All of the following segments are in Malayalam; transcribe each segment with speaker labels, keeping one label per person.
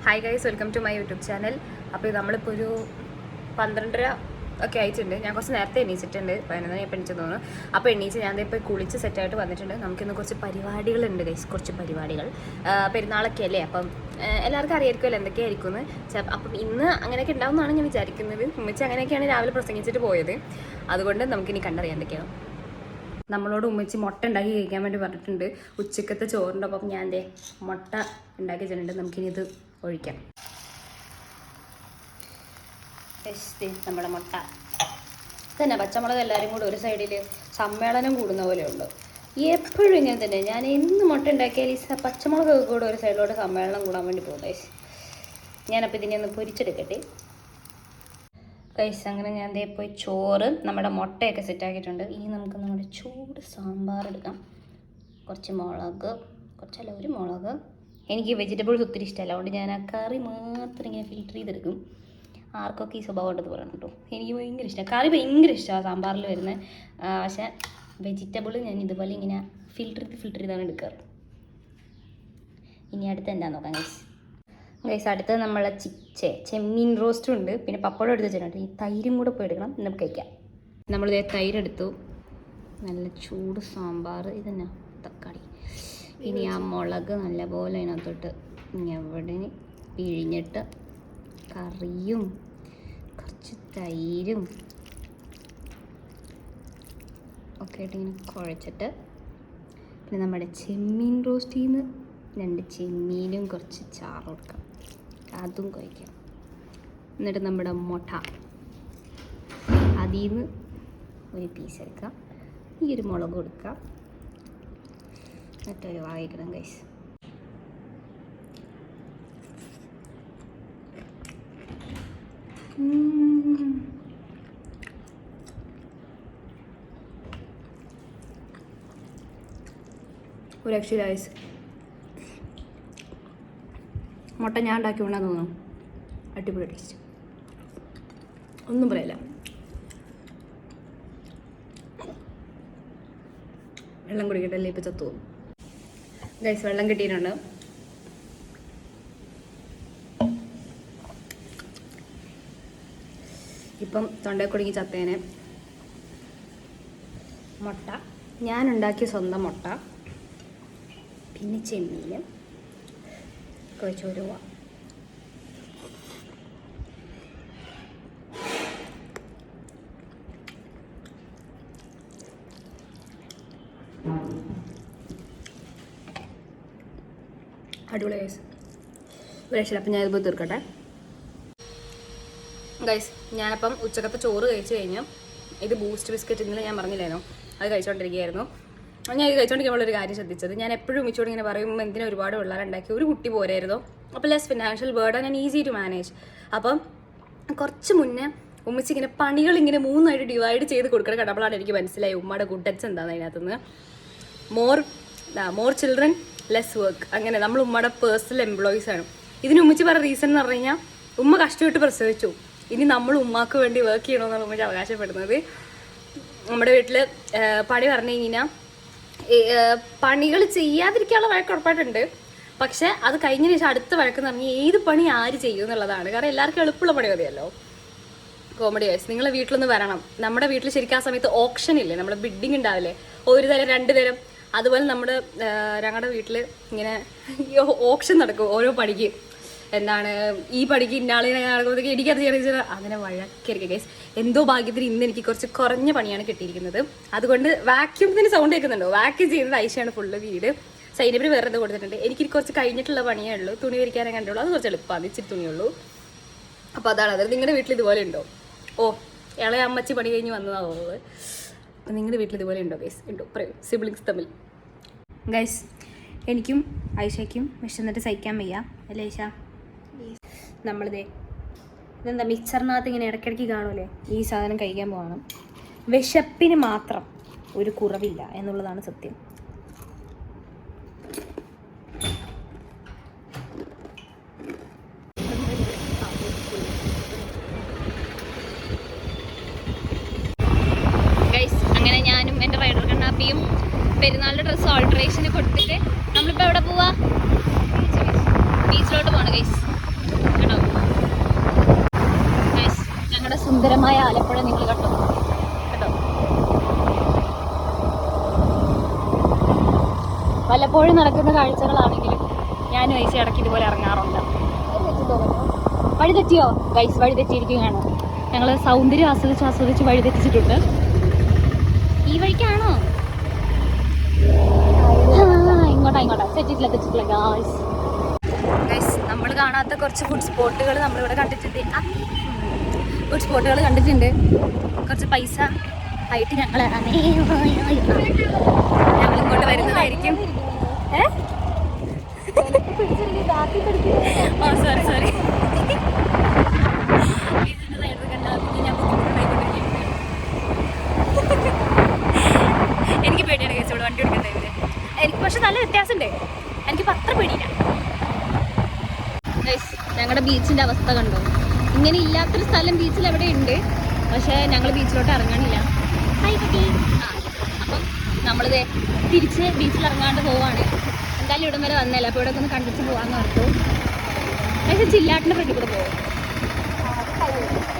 Speaker 1: Hi guys, welcome to my YouTube channel. അപ്പോൾ നമ്മളിപ്പോൾ ഒരു 12:30 ഒക്കെ ആയിട്ടുണ്ട്. ഞാൻ കുറച്ച് നേരത്തെ എണീച്ചിട്ടുണ്ട്, 11 എണീച്ചു തോന്നുന്നു. അപ്പോൾ എണീച്ച് ഞാൻ ഇപ്പോൾ കുളിച്ച് സെറ്റായിട്ട് വന്നിട്ടുണ്ട്. നമുക്കിന്ന് കുറച്ച് പരിപാടികളുണ്ട് ഗൈസ്, കുറച്ച് പരിപാടികൾ. പെരുന്നാളൊക്കെ അല്ലേ, അപ്പം എല്ലാവർക്കും അറിയായിരിക്കുമല്ലോ എന്തൊക്കെയായിരിക്കും എന്ന്. അപ്പം ഇന്ന് അങ്ങനെയൊക്കെ ഉണ്ടാവുമെന്നാണ് ഞാൻ വിചാരിക്കുന്നത്. ഉമ്മച്ചി അങ്ങനെയൊക്കെയാണ് രാവിലെ പ്രസംഗിച്ചിട്ട് പോയത്. അതുകൊണ്ട് നമുക്കിനി കണ്ടറിയാം എന്തൊക്കെയാണ്. നമ്മളോട് ഉമ്മച്ചി മുട്ട ഉണ്ടാക്കി കഴിക്കാൻ വേണ്ടി പറഞ്ഞിട്ടുണ്ട്. ഉച്ചക്കത്തെ ചോറിൻ്റെ ഒപ്പം ഞാൻ എൻ്റെ മുട്ട ഉണ്ടാക്കി വെച്ചിട്ടുണ്ട്. നമുക്കിനി ഇത് ഒഴിക്കാം. നമ്മുടെ മുട്ട തന്നെ പച്ചമുളക് എല്ലാവരും കൂടി ഒരു സൈഡിൽ സമ്മേളനം കൂടുന്ന പോലെയുണ്ട്. എപ്പോഴും ഇങ്ങനെ തന്നെ. ഞാൻ എന്ന് മുട്ട ഉണ്ടാക്കിയാൽ ഈ പച്ചമുളകൊക്കെ കൂടെ ഒരു സൈഡിലോട്ട് സമ്മേളനം കൂടാൻ വേണ്ടി പോകും. ഞാനപ്പോൾ ഇതിനെ ഒന്ന് പൊരിച്ചെടുക്കട്ടെ ഗൈസ്. അങ്ങനെ ഞാൻ ദേ പോയി ചോറ് നമ്മുടെ മുട്ടയൊക്കെ സെറ്റാക്കിയിട്ടുണ്ട്. ഇനി നമുക്ക് നമ്മുടെ ചൂട് സാമ്പാർ എടുക്കാം. കുറച്ച് മുളക്, കുറച്ചല്ല ഒരു മുളക്. എനിക്ക് വെജിറ്റബിൾസ് ഒത്തിരി ഇഷ്ടമല്ല, അതുകൊണ്ട് ഞാൻ ആ കറി മാത്രം ഇങ്ങനെ ഫിൽറ്റർ ചെയ്തെടുക്കും. ആർക്കൊക്കെ ഈ സ്വഭാവം ഉണ്ടെന്ന് പറയണം കേട്ടോ. എനിക്ക് ഭയങ്കര ഇഷ്ടമാണ് കറി, ഭയങ്കര ഇഷ്ടമാണ് സാമ്പാറിൽ വരുന്നത്. പക്ഷേ വെജിറ്റബിൾ ഞാൻ ഇതുപോലെ ഇങ്ങനെ ഫിൽറ്റർ ചെയ്താണ് എടുക്കാറ്. ഇനി അടുത്ത് എന്താണെന്ന് നോക്കാം ഗൈസ്. അടുത്തത് നമ്മളെ ചെമ്മീൻ റോസ്റ്റും ഉണ്ട്, പിന്നെ പപ്പടം എടുത്ത് വെച്ചിട്ടുണ്ട്. ഈ തൈരും കൂടെ പോയി എടുക്കണം, നമുക്ക് കഴിക്കാം. നമ്മളിതേ തൈരെടുത്തു. നല്ല ചൂട് സാമ്പാർ, ഇതന്നെ തക്കാളി. ഇനി ആ മുളക് നല്ലപോലെ അതിനകത്തോട്ട് എവിടെ പിഴിഞ്ഞിട്ട് കറിയും കുറച്ച് തൈരും ഒക്കെ ആയിട്ട് ഇങ്ങനെ കുഴച്ചിട്ട്, പിന്നെ നമ്മുടെ ചെമ്മീൻ റോസ്റ്റിൽ നിന്ന് 2 ചെമ്മീനും കുറച്ച് ചാറ് കൊടുക്കാം, അതും കുഴക്കാം. എന്നിട്ട് നമ്മുടെ മുട്ട അതിൽ നിന്ന് ഒരു പീസ് എടുക്കാം. ഈ ഒരു മുളക് കൊടുക്കാം, എന്നിട്ടൊരു വായിക്കണം ഗൈസ്. ഒരു രക്ഷയില്ല ഗൈസ്. മുട്ട ഞാൻ ഉണ്ടാക്കി കൊണ്ടാന്ന് തോന്നുന്നു. അടിപൊളി ടേസ്റ്റ്, ഒന്നും പറയില്ല. വെള്ളം കുടിക്കട്ടല്ലേ, ഇപ്പം ചത്തു പോകും ഗൈസ്. വെള്ളം കിട്ടിയിട്ടുണ്ട്. ഇപ്പം തൊണ്ടയിൽ കുടുങ്ങി ചത്തേനെ. മുട്ട ഞാനുണ്ടാക്കിയ സ്വന്തം മുട്ട, പിന്നെ ചെമ്മീൻ കുഴച്ചോരുവ. അടിപൊളി ഗൈസ്, ഒരു രക്ഷയില്ല. അപ്പം ഞാനിപ്പോൾ തീർക്കട്ടെ ഗൈസ്. ഞാനപ്പം ഉച്ചക്കത്തെ ചോറ് കഴിച്ച് കഴിഞ്ഞ് ഇത് ബൂസ്റ്റ് ബിസ്ക്കറ്റ് ഇന്നലെ ഞാൻ പറഞ്ഞില്ലായിരുന്നു, അത് കഴിച്ചുകൊണ്ടിരിക്കുകയായിരുന്നു. ഞാൻ ഇത് കഴിച്ചുകൊണ്ടിരിക്കുമ്പോഴൊരു കാര്യം ശ്രദ്ധിച്ചത്, ഞാൻ എപ്പോഴും ഉമ്മച്ചിയോട് ഇങ്ങനെ പറയും, എന്തിനാ ഒരുപാട് പിള്ളേരുണ്ടാക്കി, ഒരു കുട്ടി പോരായിരുന്നു, അപ്പോൾ less financial burden and easy to manage. അപ്പം കുറച്ച് മുന്നേ ഉമ്മച്ചി ഇങ്ങനെ പണികൾ ഇങ്ങനെ 3 ആയിട്ട് ഡിവൈഡ് ചെയ്ത് കൊടുക്കണം കണ്ടപ്പോഴാണ് എനിക്ക് മനസ്സിലായി ഉമ്മയുടെ ഗുഡ് ടച്ച് എന്താണെന്ന്. അതിനകത്തുനിന്ന് മോർ ചിൽഡ്രൻ ലെസ് വർക്ക്, അങ്ങനെ നമ്മൾ ഉമ്മയുടെ പേഴ്സണൽ എംപ്ലോയീസ് ആണ്. ഇതിന് ഉമ്മച്ചി പറഞ്ഞ റീസൺ എന്ന് പറഞ്ഞു കഴിഞ്ഞാൽ, ഉമ്മ കഷ്ടപ്പെട്ട് പ്രസവിച്ചു, ഇനി നമ്മൾ ഉമ്മാക്ക് വേണ്ടി വർക്ക് ചെയ്യണമെന്നാണ് ഉമ്മച്ചി അവകാശപ്പെടുന്നത്. നമ്മുടെ വീട്ടിൽ പണി പറഞ്ഞു കഴിഞ്ഞാൽ പണികൾ ചെയ്യാതിരിക്കാനുള്ള വഴക്ക് ഉറപ്പായിട്ടുണ്ട്. പക്ഷെ അത് കഴിഞ്ഞതിന് ശേഷം അടുത്ത വഴക്കെന്ന് പറഞ്ഞാൽ ഏത് പണി ആര് ചെയ്യും എന്നുള്ളതാണ്. കാരണം എല്ലാവർക്കും എളുപ്പമുള്ള പണി മതിയല്ലോ. കോമഡി വൈസ് നിങ്ങളെ വീട്ടിലൊന്ന് വരണം. നമ്മുടെ വീട്ടിൽ ശരിക്കും ആ സമയത്ത് ഓപ്ഷൻ ഇല്ലേ, നമ്മുടെ ബിഡിങ് ഉണ്ടാവില്ലേ, 1 തരം 2 തരം. അതുപോലെ ഞങ്ങളുടെ വീട്ടിൽ ഇങ്ങനെ ഓപ്ഷൻ നടക്കും ഓരോ പണിക്ക്. എന്താണ് ഈ പണിക്ക് ഇന്നാളിനെ നടക്കുമ്പോഴത്തേക്ക് എനിക്കത് ചെറിയ അങ്ങനെ വഴക്കായിരിക്കും ഗൈസ്. എന്തോ ഭാഗ്യത്തിന് ഇന്ന് എനിക്ക് കുറച്ച് കുറഞ്ഞ പണിയാണ് കിട്ടിയിരിക്കുന്നത്. അതുകൊണ്ട് വാക്യൂമിന് സൗണ്ട് കേൾക്കുന്നുണ്ടോ? വാക്യൂം ചെയ്യുന്നത് ഐശയാണ് ഫുള്ള് വീട്. സൈനിപ്പിന് വേറെ എന്തോ കൊടുത്തിട്ടുണ്ട്. എനിക്ക് കുറച്ച് കഴിഞ്ഞിട്ടുള്ള പണിയേ ഉള്ളൂ, തുണി വിരിക്കാനേ കണ്ടുള്ളൂ. അത് കുറച്ച് എളുപ്പമാണ്, ഇച്ചിരി തുണിയുള്ളൂ. അപ്പോൾ അതാണ് അത്. നിങ്ങളുടെ വീട്ടിൽ ഇതുപോലെ ഉണ്ടോ? ഇളയ അമ്മച്ചി പണി കഴിഞ്ഞ് വന്നതാണ് തോന്നുന്നത്. അപ്പം നിങ്ങളുടെ വീട്ടിൽ ഇതുപോലെ ഉണ്ടോ ഗൈസ്? ഉണ്ടോ? പറയൂ, സിബ്ലിങ്സ് തമ്മിൽ. ഗൈസ് എനിക്കും ഐഷയ്ക്കും വിശന്നിട്ട് സഹിക്കാൻ വയ്യ അല്ലേ ഐഷ? നമ്മളിതേ ഇതെന്താ മിക്സറിനകത്ത് ഇങ്ങനെ ഇടയ്ക്കിടയ്ക്ക് കാണൂലേ, ഈ സാധനം കഴിക്കാൻ പോകണം. വിശപ്പിന് മാത്രം ഒരു കുറവില്ല എന്നുള്ളതാണ് സത്യം. ഗൈസ് അങ്ങനെ ഞാനും എൻ്റെ റൈഡർ കണ്ണാപ്പിയും പെരുന്നാളിൻ്റെ ഡ്രസ്സ് ഓൾട്ടറേഷന് കൊടുത്തിട്ട് നമ്മളിപ്പോൾ എവിടെ പോവാ? ബീച്ചിലോട്ട് പോകണം ഗൈസ്. സുന്ദരമായ ആലപ്പുഴ നിങ്ങൾ കണ്ടോ കേട്ടോ. വല്ലപ്പോഴും നടക്കുന്ന കാഴ്ചകളാണെങ്കിലും ഞാനും ഐസ ഇടയ്ക്ക് ഇതുപോലെ ഇറങ്ങാറുണ്ട്. വഴി തെറ്റിയോ ഗൈസ്? വഴി തെറ്റിയിരിക്കുകയാണ്. ഞങ്ങൾ സൗന്ദര്യം ആസ്വദിച്ച് വഴി തെറ്റിച്ചിട്ടുണ്ട്. ഈ വഴിക്കാണോ? ഇങ്ങോട്ടാ തെറ്റിട്ടില്ല ഗൈസ്. നമ്മൾ കാണാത്ത കുറച്ച് ഫുഡ് സ്പോട്ടുകൾ നമ്മളിവിടെ കണ്ടിട്ടുണ്ട്. കുറച്ച് പൈസ ആയിട്ട് ഞങ്ങൾ ഇങ്ങോട്ട് വരുന്നതായിരിക്കും. സോറി എനിക്ക് പേടിയാണ് കേസ് ഇവിടെ വണ്ടി ഓടിക്കുന്നത്. എനിക്ക് പക്ഷെ നല്ല വ്യത്യാസമുണ്ട്. എനിക്കിപ്പോൾ അത്ര പേടിയില്ല. ഞങ്ങളുടെ ബീച്ചിൻ്റെ അവസ്ഥ കണ്ടോ? ഇങ്ങനെ ഇല്ലാത്തൊരു സ്ഥലം ബീച്ചിൽ എവിടെ ഉണ്ട്, പക്ഷേ ഞങ്ങൾ ബീച്ചിലോട്ട് ഇറങ്ങണില്ല. അപ്പം നമ്മളിത് തിരിച്ച് ബീച്ചിൽ ഇറങ്ങാണ്ട് പോവാണ്. എന്തായാലും ഇവിടം വരെ വന്നല്ലേ, അപ്പോൾ ഇവിടെ ഒന്ന് കണ്ടിട്ട് പോകാമെന്ന് ഓർത്തു. പക്ഷേ ചില്ലാട്ടിൻ്റെ ഫ്രണ്ടിൽ കൂടെ പോകും.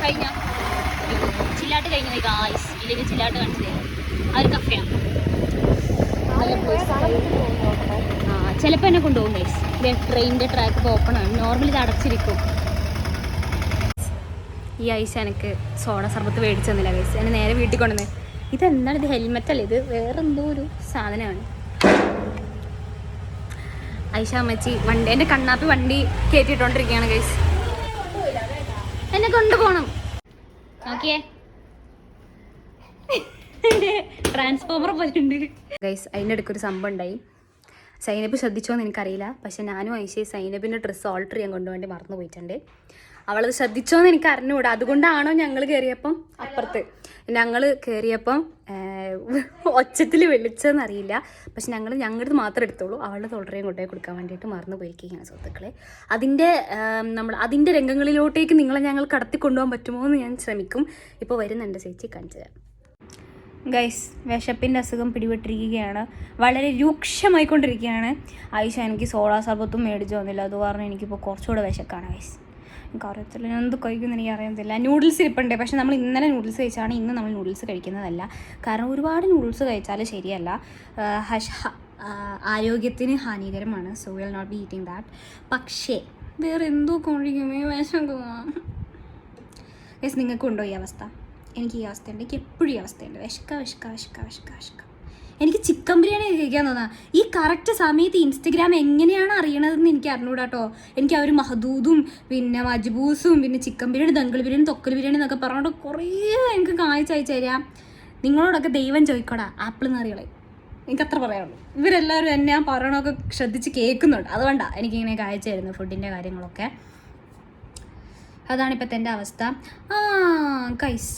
Speaker 1: കഴിഞ്ഞ ചില്ലാട്ട് കഴിഞ്ഞത് ഗായ്സ്. ഇല്ലെങ്കിൽ ചില്ലാട്ട് കാണിച്ചത് ആ ഒരു കഫയാണ്. ചിലപ്പോൾ എന്നെ കൊണ്ടുപോകും ഗൈസ്. ട്രെയിനിൻ്റെ ട്രാക്ക് ഇപ്പോൾ ഓപ്പൺ ആണ്. നോർമലി ഇത് അടച്ചിരിക്കും. ഈ ഐസ് എനിക്ക് സോഡ സർബത്ത് മേടിച്ചു തന്നില്ല ഗൈസ്. എന്നെ നേരെ വീട്ടിൽ കൊണ്ടുവന്നത്. ഇതെന്താണ്? ഇത് ഹെൽമെറ്റ് അല്ലേ? ഇത് വേറെ എന്തോ ഒരു സാധനമാണ്. ഐഷ അമ്മച്ചി വണ്ടി എൻ്റെ കണ്ണാപ്പി വണ്ടി കയറ്റിയിട്ടോണ്ടിരിക്കുകയാണ് ഗൈസ്. എന്നെ കൊണ്ടുപോകണം. ഓക്കെ ട്രാൻസ്ഫോമർ പോയിട്ടുണ്ട് ഗൈസ്. അതിൻ്റെ ഇടയ്ക്കൊരു സംഭവം ഉണ്ടായി. സൈനബ് ശ്രദ്ധിച്ചോന്ന് എനിക്കറിയില്ല, പക്ഷെ ഞാനും ഐഷയും സൈനബിൻ്റെ ഡ്രസ്സ് ഓൾട്ടർ ചെയ്യാൻ കൊണ്ടുപോയി മറന്നു പോയിട്ടുണ്ട്. അവളത് ശ്രദ്ധിച്ചോന്ന് എനിക്ക് അറിഞ്ഞുകൂടാ. അതുകൊണ്ടാണോ ഞങ്ങൾ കയറിയപ്പം അപ്പുറത്ത് ഒച്ചത്തിൽ വിളിച്ചതെന്നറിയില്ല. പക്ഷെ ഞങ്ങളുടെ മാത്രം എടുത്തോളൂ. അവളുടെ തൊള്ളറയും കൊണ്ടുപോയി കൊടുക്കാൻ വേണ്ടിയിട്ട് മറന്നു പോയിരിക്കുകയാണ് സുഹൃത്തുക്കളെ. അതിൻ്റെ രംഗങ്ങളിലോട്ടേക്ക് നിങ്ങളെ ഞങ്ങൾ കടത്തി കൊണ്ടുപോകാൻ പറ്റുമോ എന്ന് ഞാൻ ശ്രമിക്കും. ഇപ്പോൾ വരുന്നുണ്ട് ചേച്ചി, കാണിച്ചു തരാം. ഗൈസ്, വിശപ്പിൻ്റെ അസുഖം പിടിപെട്ടിരിക്കുകയാണ്. വളരെ രൂക്ഷമായിക്കൊണ്ടിരിക്കുകയാണ്. ആയിഷ എനിക്ക് സോഡാ സർബത്തും മേടിച്ചു തന്നില്ല. അത് കാരണം എനിക്കിപ്പോൾ കുറച്ചുകൂടെ വിശക്കാണ് ഗൈസ്. എനിക്കറിയത്തില്ല ഞാൻ എന്ത് കഴിക്കുമെന്ന് എനിക്ക് അറിയത്തില്ല. നൂഡിൽസ് ഇരിപ്പുണ്ട്, പക്ഷെ നമ്മൾ ഇന്നലെ നൂഡിൽസ് കഴിച്ചാണ്. ഇന്ന് നമ്മൾ നൂഡിൽസ് കഴിക്കുന്നതല്ല. കാരണം ഒരുപാട് നൂഡിൽസ് കഴിച്ചാൽ ശരിയല്ല, ആരോഗ്യത്തിന് ഹാനികരമാണ്. So will not be eating that. പക്ഷേ വേറെ എന്തോ കഴിക്കുമേ വിശക്കുക ഗൈസ്. നിങ്ങൾക്കുണ്ടോ ഈ അവസ്ഥ? എനിക്ക് ഈ അവസ്ഥയുണ്ട്. എനിക്ക് എപ്പോഴും ഈ അവസ്ഥയുണ്ട്. വിശക്ക. എനിക്ക് ചിക്കൻ ബിരിയാണി കഴിക്കാൻ തോന്നാം. ഈ കറക്റ്റ് സമയത്ത് ഇൻസ്റ്റഗ്രാം എങ്ങനെയാണ് അറിയണതെന്ന് എനിക്ക് അറിഞ്ഞൂടാ കേട്ടോ. എനിക്ക് അവർ മഹദൂദും പിന്നെ മജ്ബൂസും പിന്നെ ചിക്കൻ ബിരിയാണി, ദങ്കിൾ ബിരിയാണി, തൊക്കൽ ബിരിയാണി എന്നൊക്കെ പറഞ്ഞിട്ട് കുറേ എനിക്ക് കാഴ്ച അയച്ചു തരാം. നിങ്ങളോടൊക്കെ ദൈവം ചോദിക്കോടാ ആപ്പിൾ എന്നറികളെ. എനിക്കത്ര പറയാനുള്ളൂ. ഇവരെല്ലാവരും എന്നെ ഞാൻ പറയണമൊക്കെ ശ്രദ്ധിച്ച് കേൾക്കുന്നുണ്ട്. അതുകൊണ്ടാണ് എനിക്കിങ്ങനെ കാഴ്ച തരുന്നത് ഫുഡിൻ്റെ കാര്യങ്ങളൊക്കെ. അതാണിപ്പോഴത്തെ എൻ്റെ അവസ്ഥ. ഗൈസ്,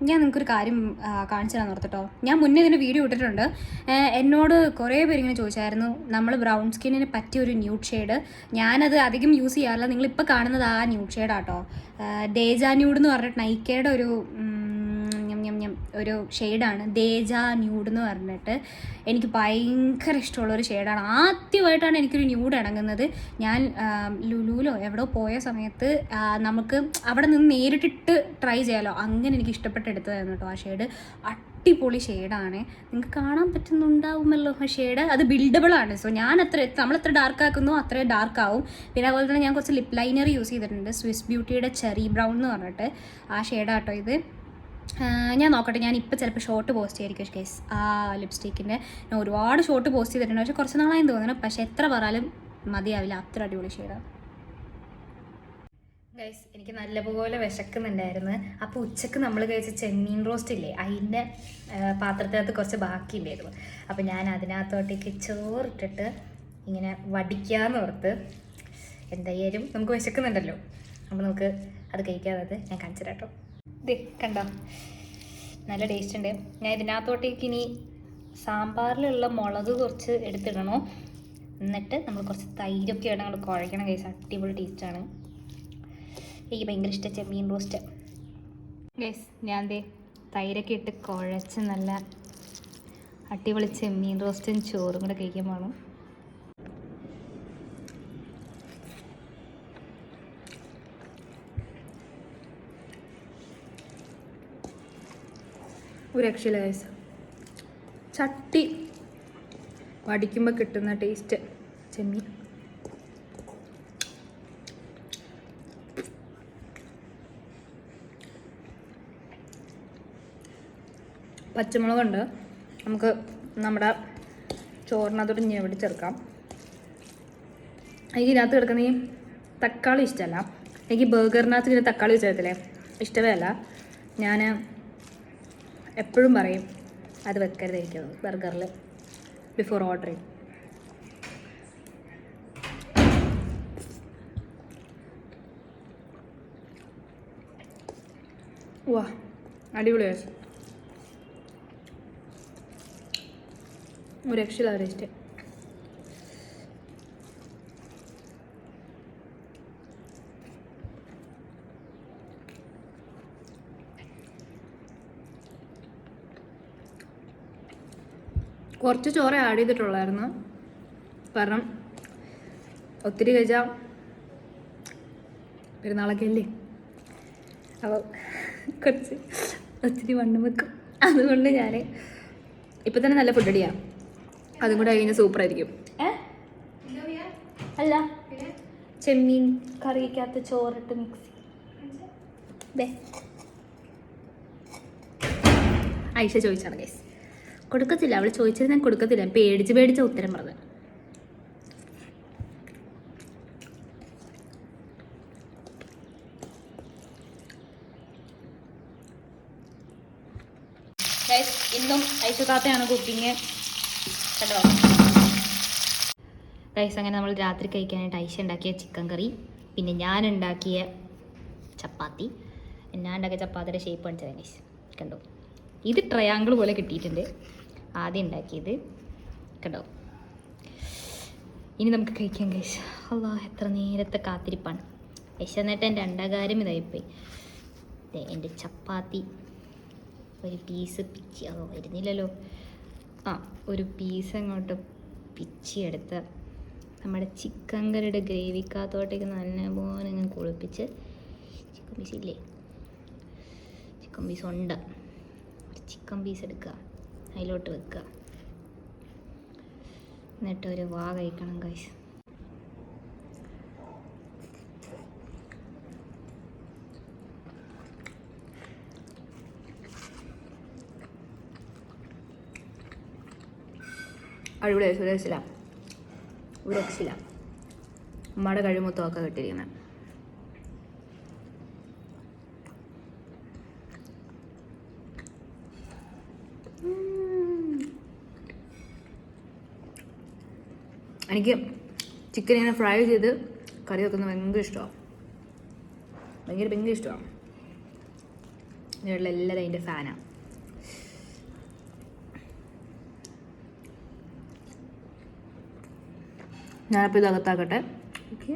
Speaker 1: ഞാൻ നിങ്ങൾക്കൊരു കാര്യം കാണിച്ചു തരാൻ ഓർത്തിട്ടോ. ഞാൻ മുന്നേ ഇതിൻ്റെ വീഡിയോ ഇട്ടിട്ടുണ്ട്. എന്നോട് കുറേ പേര് ഇങ്ങനെ ചോദിച്ചായിരുന്നു നമ്മൾ ബ്രൗൺ സ്കിന്നിന് പറ്റിയ ഒരു ന്യൂഡ് ഷെയ്ഡ്. ഞാനത് അധികം യൂസ് ചെയ്യാറില്ല. നിങ്ങളിപ്പോൾ കാണുന്നത് ആ ന്യൂഡ് ഷെയ്ഡാട്ടോ. ദേജ ന്യൂഡ് എന്ന് പറഞ്ഞിട്ട് നൈക്കയുടെ ഒരു ഷെയ്ഡാണ്. ദേജ ന്യൂഡ് എന്ന് പറഞ്ഞിട്ട് എനിക്ക് ഭയങ്കര ഇഷ്ടമുള്ളൊരു ഷെയ്ഡാണ്. ആദ്യമായിട്ടാണ് എനിക്കൊരു ന്യൂഡ് ഇണങ്ങുന്നത്. ഞാൻ ലുലുവിലോ എവിടെ പോയ സമയത്ത് നമുക്ക് അവിടെ നിന്ന് നേരിട്ടിട്ട് ട്രൈ ചെയ്യാമല്ലോ, അങ്ങനെ എനിക്ക് ഇഷ്ടപ്പെട്ടെടുത്തതായിരുന്നു കേട്ടോ ആ ഷെയ്ഡ്. അടിപൊളി ഷെയ്ഡാണ്. നിങ്ങൾക്ക് കാണാൻ പറ്റുന്നുണ്ടാവുമല്ലോ ആ ഷെയ്ഡ്. അത് ബിൽഡബിളാണ്. സോ നമ്മളെത്ര ഡാർക്ക് ആക്കുന്നോ അത്രയും ഡാർക്ക് ആവും. പിന്നെ അതുപോലെ തന്നെ ഞാൻ കുറച്ച് ലിപ് ലൈനർ യൂസ് ചെയ്തിട്ടുണ്ട്. സ്വിസ് ബ്യൂട്ടിയുടെ ചെറി ബ്രൗൺ എന്ന് പറഞ്ഞിട്ട് ആ ഷെയ്ഡാട്ടോ ഇത്. ഞാൻ നോക്കട്ടെ, ഞാനിപ്പോൾ ചിലപ്പോൾ ഷോർട്ട് പോസ്റ്റ് ചെയ്യായിരിക്കും ഗൈസ്. ആ ലിപ്സ്റ്റിക്കിൻ്റെ ഞാൻ ഒരുപാട് ഷോർട്ട് പോസ്റ്റ് ചെയ്തിട്ടുണ്ട്. പക്ഷേ കുറച്ച് നാളായും തോന്നുന്നു. പക്ഷേ എത്ര പറഞ്ഞാലും മതിയാവില്ല, അത്ര അടിപൊളി ഷെയ്ഡാണ് ഗൈസ്. എനിക്ക് നല്ലപോലെ വിശക്കുന്നുണ്ടായിരുന്നു. അപ്പോൾ ഉച്ചക്ക് നമ്മൾ കഴിച്ച ചെമ്മീൻ റോസ്റ്റ് ഇല്ലേ, അതിൻ്റെ പാത്രത്തിനകത്ത് കുറച്ച് ബാക്കിയുണ്ടായിരുന്നു. അപ്പോൾ ഞാൻ അതിനകത്തോട്ടേക്ക് ചോറിട്ടിട്ട് ഇങ്ങനെ വടിക്കാമെന്ന് ഓർത്ത്. എന്തായാലും നമുക്ക് വിശക്കുന്നുണ്ടല്ലോ, അപ്പോൾ നമുക്ക് അത് കഴിക്കാതെ ഞാൻ കാണിച്ചു തരാം കേട്ടോ. ഇത് കണ്ടോ, നല്ല ടേസ്റ്റ് ഉണ്ട്. ഞാൻ ഇതിനകത്തോട്ടേക്ക് ഇനി സാമ്പാറിലുള്ള മുളക് കുറച്ച് എടുത്തിടണോ. എന്നിട്ട് നമ്മൾ കുറച്ച് തൈരൊക്കെ ഇടണം, നമ്മൾ കുഴയ്ക്കണം ഗൈസ്. അടിപൊളി ടേസ്റ്റാണ്. എനിക്ക് ഭയങ്കര ഇഷ്ടം ചെമ്മീൻ റോസ്റ്റ് ഗൈസ്. ഞാൻ തൈരൊക്കെ ഇട്ട് കുഴച്ച് നല്ല അടിപൊളി ചെമ്മീൻ റോസ്റ്റും ചോറും കൂടെ കഴിക്കാൻ പോകണം. ഒരു രക്ഷയില്ല ഗൈസ്. ചട്ടി വടിക്കുമ്പോൾ കിട്ടുന്ന ടേസ്റ്റ് ചെമ്മീൻ. പച്ചമുളകുണ്ട്, നമുക്ക് നമ്മുടെ ചോറിനകത്തോട്ട് ഞെവിടി ചേർക്കാം. എനിക്ക് ഇതിനകത്ത് കിടക്കുന്ന ഈ തക്കാളി ഇഷ്ടമല്ല. എനിക്ക് ബർഗറിനകത്ത് ഇങ്ങനെ തക്കാളി വെച്ചേർത്തില്ലേ, ഇഷ്ടമേ അല്ല. ഞാൻ എപ്പോഴും പറയും അത് വെക്കരുതായിരിക്കും ബർഗറിൽ ബിഫോർ ഓർഡറിങ്. വാ അടിപൊളിയായി, ഒരു രക്ഷയില്ല ടേസ്റ്റ്. കുറച്ച് ചോറ് ആഡ് ചെയ്തിട്ടുള്ളായിരുന്നു, കാരണം ഒത്തിരി കഴിച്ചാൽ പെരുന്നാളൊക്കെ അല്ലേ, അപ്പോൾ ഒത്തിരി വണ്ണം വെക്കും. അതുകൊണ്ട് ഞാൻ ഇപ്പം തന്നെ നല്ല ഫുഡ് അടിയാം, അതും കൂടെ കഴിഞ്ഞാൽ സൂപ്പറായിരിക്കും. അല്ല, ചെമ്മീൻ കറിക്കകത്ത് ചോറിട്ട് മിക്സ് ഐഷ ചോദിച്ചാണ് ഗൈസ്. കൊടുക്കത്തില്ല, അവൾ ചോദിച്ചത് ഞാൻ കൊടുക്കത്തില്ല, പേടിച്ച ഉത്തരം പറഞ്ഞത്. ഇന്നും ഐഷ താത്തയാണ് കുക്കിങ് കേട്ടോ ഗൈസ്. അങ്ങനെ നമ്മൾ രാത്രി കഴിക്കാനായിട്ട് ഐഷ ഉണ്ടാക്കിയ ചിക്കൻ കറി, പിന്നെ ഞാൻ ഉണ്ടാക്കിയ ചപ്പാത്തി. ഞാൻ ഉണ്ടാക്കിയ ചപ്പാത്തിയുടെ ഷേപ്പ് കാണിച്ചത് ഗൈസ്, കണ്ടോ? ഇത് ട്രയാങ്കിൾ പോലെ കിട്ടിയിട്ടുണ്ട്, ആദ്യം ഉണ്ടാക്കിയത് കണ്ടോ. ഇനി നമുക്ക് കഴിക്കാം ഗൈസ്. അല്ലാ, എത്ര നേരത്തെ കാത്തിരിപ്പാണ്. ഐഷ എന്നിട്ട് എൻ്റെ അണ്ടകാരം ഇതായിപ്പോയി. എൻ്റെ ചപ്പാത്തി ഒരു പീസ് പിച്ചി, അതോ വരുന്നില്ലല്ലോ, ഒരു പീസ് അങ്ങോട്ട് പിച്ചിയെടുത്ത് നമ്മുടെ ചിക്കൻ കറിയുടെ ഗ്രേവിക്കകത്തോട്ടേക്ക് നല്ലപോലെ ഇങ്ങനെ കുളിപ്പിച്ച്, ചിക്കൻ പീസ് ഇല്ലേ, ചിക്കൻ പീസ് ഉണ്ട്, ചിക്കൻ പീസ് എടുക്കുക, അതിലോട്ട് വെക്കുക, എന്നിട്ട് ഒരു വാ കഴിക്കണം ഗൈസ്. അടിപൊളിയായി, സുരേഷില്ല ഒരു രക്ഷയില്ല. ഉമ്മയുടെ കഴിമൊത്തമൊക്കെ കിട്ടിയിരിക്കുന്നത്. എനിക്ക് ചിക്കൻ ഇങ്ങനെ ഫ്രൈ ചെയ്ത് കറി വെക്കുന്നത് ഭയങ്കര ഇഷ്ടമാണ്, ഭയങ്കര ഇഷ്ടമാണ്. എല്ലാവരും അതിൻ്റെ ഫാനാണ്. ഞാനിപ്പോൾ ഇതകത്താക്കട്ടെ. ഓക്കെ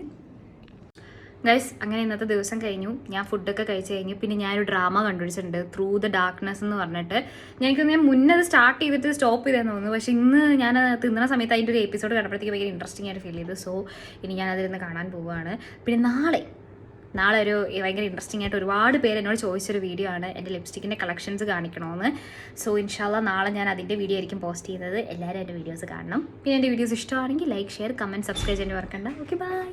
Speaker 1: ഗൈസ്, അങ്ങനെ ഇന്നത്തെ ദിവസം കഴിഞ്ഞു. ഞാൻ ഫുഡൊക്കെ കഴിച്ച് കഴിഞ്ഞു. പിന്നെ ഞാനൊരു ഡ്രാമ കണ്ടുപിടിച്ചിട്ടുണ്ട്, ത്രൂ ദ ഡാർക്ക്നെസ് എന്ന് പറഞ്ഞിട്ട്. ഞാൻ മുന്നേ അത് സ്റ്റാർട്ട് ചെയ്തിട്ട് സ്റ്റോപ്പ് ചെയ്തെന്ന് തോന്നുന്നു. പക്ഷേ ഇന്ന് ഞാൻ തിന്നുന്ന സമയത്ത് അതിൻ്റെ ഒരു എപ്പിസോഡ് കണ്ടപ്പോഴത്തേക്ക് ഭയങ്കര ഇൻട്രസ്റ്റിംഗ് ആയിട്ട് ഫീൽ ചെയ്തു. സോ ഇനി ഞാൻ അതിരുന്ന് കാണാൻ പോവുകയാണ്. പിന്നെ നാളെ ഒരു ഭയങ്കര ഇൻട്രസ്റ്റിംഗ് ആയിട്ട് ഒരുപാട് പേര് എന്നോട് ചോദിച്ചൊരു വീഡിയോ ആണ് എൻ്റെ ലിപ്സ്റ്റിക്കിൻ്റെ കളക്ഷൻസ് കാണിക്കണമെന്ന്. സോ ഇൻഷാല്ലാ നാളെ ഞാൻ അതിൻ്റെ വീഡിയോ ആയിരിക്കും പോസ്റ്റ് ചെയ്യുന്നത്. എല്ലാവരും എൻ്റെ വീഡിയോസ് കാണണം. പിന്നെ എൻ്റെ വീഡിയോസ് ഇഷ്ടമാണെങ്കിൽ ലൈക്ക്, ഷെയർ, കമൻറ്റ്, സബ്സ്ക്രൈബ് ചെയ്യാൻ മറക്കണ്ട. Okay, by.